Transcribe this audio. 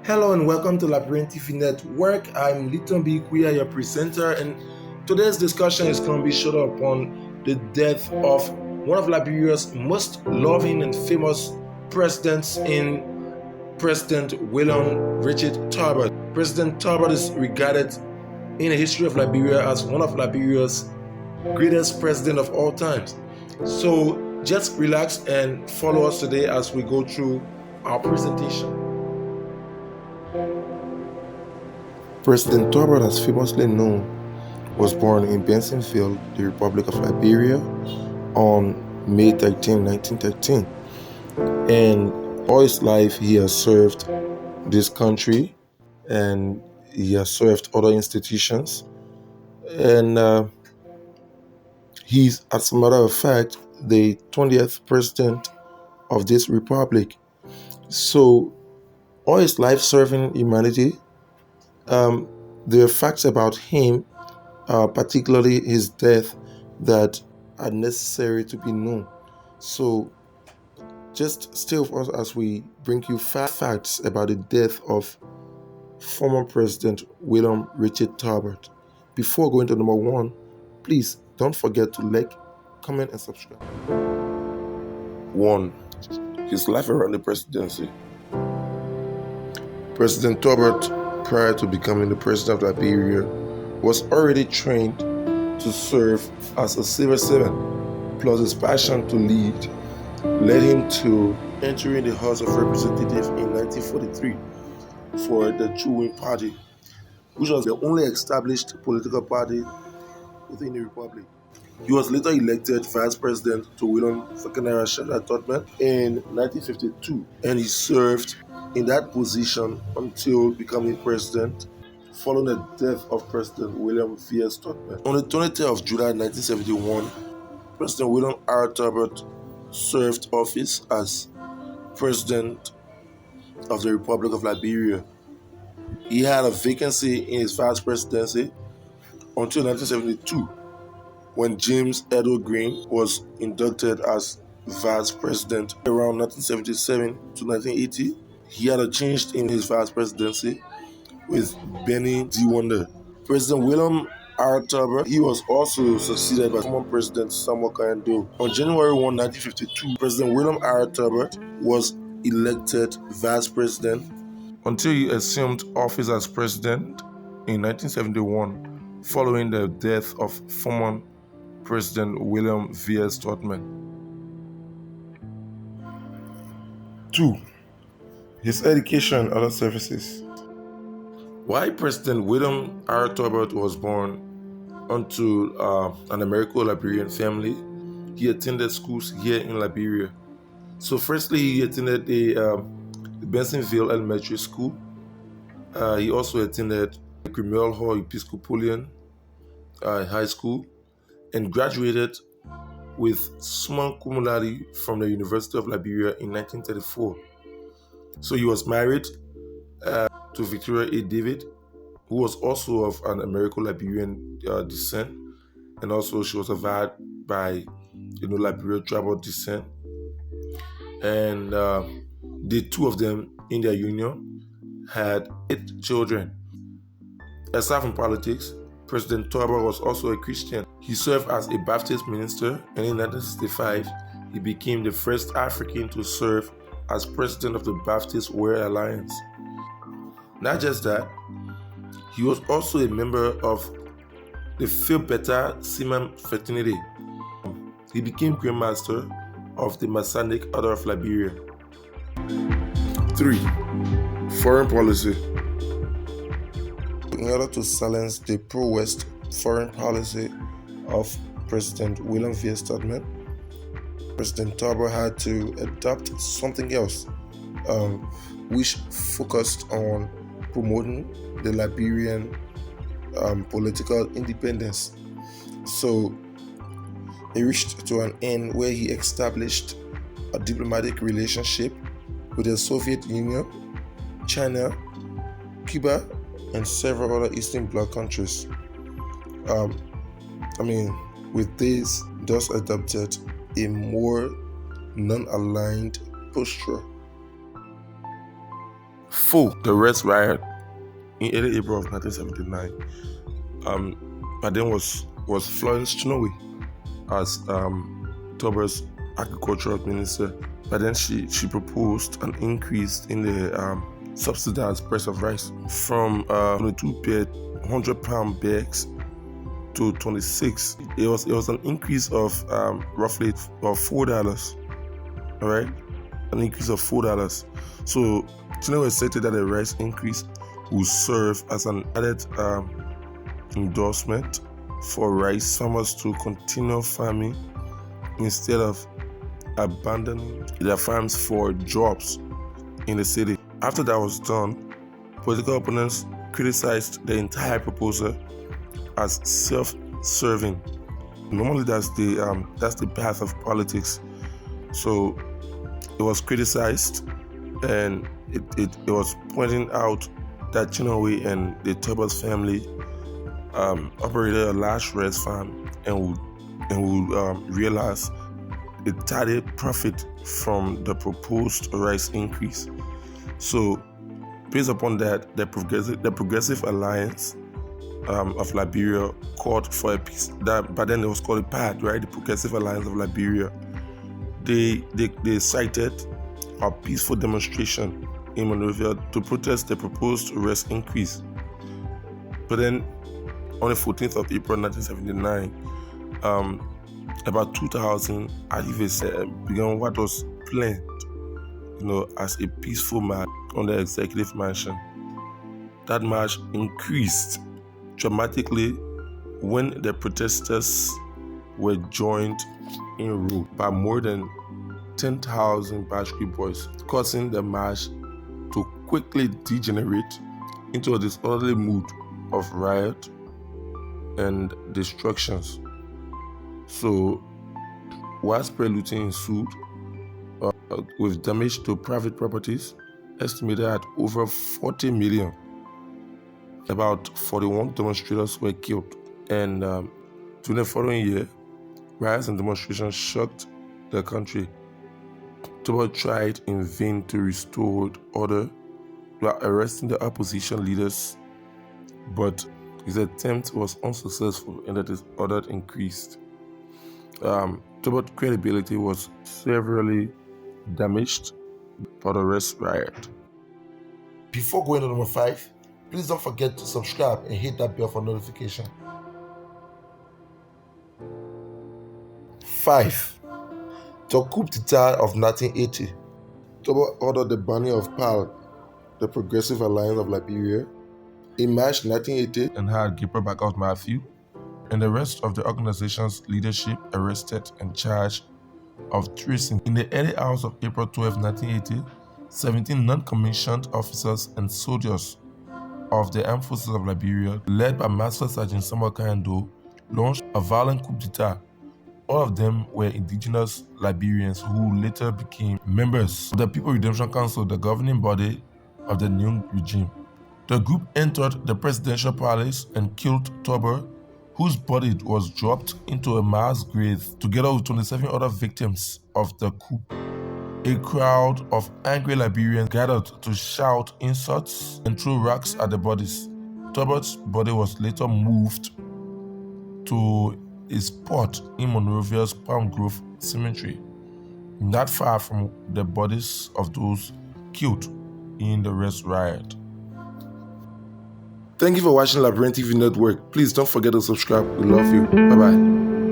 Hello and welcome to Liberia TV Network. I'm Litton B. Quia, your presenter, and today's discussion is going to be short upon the death of one of Liberia's most loving and famous presidents President William Richard Tulbert. President Tulbert is regarded in the history of Liberia as one of Liberia's greatest president of all times. So just relax and follow us today as we go through our presentation. President Tulbert, as famously known, was born in Bensonville, the Republic of Liberia, on May 13, 1913. And all his life, he has served this country and he has served other institutions. And he's, as a matter of fact, the 20th president of this republic. So, all his life serving humanity, there are facts about him, particularly his death, that are necessary to be known. So just stay with us as we bring you facts about the death of former President William Richard Tulbert. Before going to number one, please don't forget to like, comment, and subscribe. 1. His life around the presidency. President Tulbert, prior to becoming the president of Liberia, was already trained to serve as a civil servant, plus his passion to lead led him to entering the House of Representatives in 1943 for the Coup Party, which was the only established political party within the Republic. He was later elected vice president to William Shada Todman in 1952, and he served in that position until becoming president following the death of President William V.S. Todman. On the 23rd of July 1971, President William R. Tulbert served office as President of the Republic of Liberia. He had a vacancy in his vice presidency until 1972, when James Edo Green was inducted as vice president. Around 1977 to 1980, he had a change in his vice presidency with Benny D. Wonder. President William R. Tulbert, he was also succeeded by former President Samuel Kayando. On January 1, 1952, President William R. Tulbert was elected vice president until he assumed office as president in 1971, following the death of former President William V.S. Todman. 2. His education and other services. While President William R. Tulbert was born into an Americo-Liberian family, he attended schools here in Liberia. So firstly, he attended the Bensonville Elementary School. He also attended the Criminal Hall Episcopalian High School and graduated with summa cum laude from the University of Liberia in 1934. So he was married to Victoria A. David, who was also of an Americo-Liberian descent, and also she was survived by Liberian tribal descent. And the two of them in their union had 8 children. Aside from politics, President Tulbert was also a Christian. He served as a Baptist minister, and in 1965, he became the first African to serve as president of the Baptist World Alliance. Not just that, he was also a member of the Phi Beta Sigma fraternity. He became Grand Master of the Masonic Order of Liberia. 3. Foreign policy. In order to silence the pro-West foreign policy of President William V.S. Todman, President Tulbert had to adopt something else, which focused on promoting the Liberian political independence. So he reached to an end where he established a diplomatic relationship with the Soviet Union, China, Cuba, and several other Eastern Bloc countries. With this, thus adopted a more non-aligned posture. before the arrest riot in early April of 1979, but then was Florence Chinonwe as Tulbert's agricultural minister. But then she proposed an increase in the subsidized price of rice from 22 per 100-pound bags to 26. It was an increase of roughly $4. All right, an increase of $4. So Chinonwe stated that the rice increase will serve as an added endorsement for rice farmers to continue farming instead of abandoning their farms for jobs in the city. After that was done, political opponents criticized the entire proposal as self-serving. Normally, that's the path of politics. So it was criticized, and it was pointing out that Chinonwe and the Tulbert family operated a large rice farm and would realize a tidy profit from the proposed rice increase. So, based upon that, the Progressive Alliance of Liberia called for a peace. But then it was called a PAD, right? The Progressive Alliance of Liberia. They cited a peaceful demonstration in Monrovia to protest the proposed rice increase. But then, on the 14th of April 1979, about 2,000 activists began what was planned, as a peaceful march on the executive mansion. That march increased dramatically when the protesters were joined en route by more than 10,000 Bashki boys, causing the march to quickly degenerate into a disorderly mood of riot and destructions. So, widespread looting ensued, with damage to private properties estimated at over 40 million. About 41 demonstrators were killed, and during the following year, riots and demonstrations shocked the country. Tulbert tried in vain to restore order by arresting the opposition leaders, but his attempt was unsuccessful and the disorder increased. Tulbert's credibility was severely damaged by the arrest riot. Before going to number 5, please don't forget to subscribe and hit that bell for notification. 5. The coup d'etat of 1980. Tulbert ordered the banning of PAL, the Progressive Alliance of Liberia, in March 1980, and had Gabriel Bacchus Matthew and the rest of the organization's leadership arrested and charged of treason. In the early hours of April 12, 1980, 17 non-commissioned officers and soldiers of the Armed Forces of Liberia, led by Master Sergeant Samuel Kayando, launched a violent coup d'etat. All of them were indigenous Liberians who later became members of the People Redemption Council, the governing body of the new regime. The group entered the presidential palace and killed Tulbert, whose body was dropped into a mass grave together with 27 other victims of the coup. A crowd of angry Liberians gathered to shout insults and throw rocks at the bodies. Tulbert's body was later moved to a spot in Monrovia's Palm Grove Cemetery, not far from the bodies of those killed in the arrest riot. Thank you for watching Liberia TV Network. Please don't forget to subscribe. We love you. Bye-bye.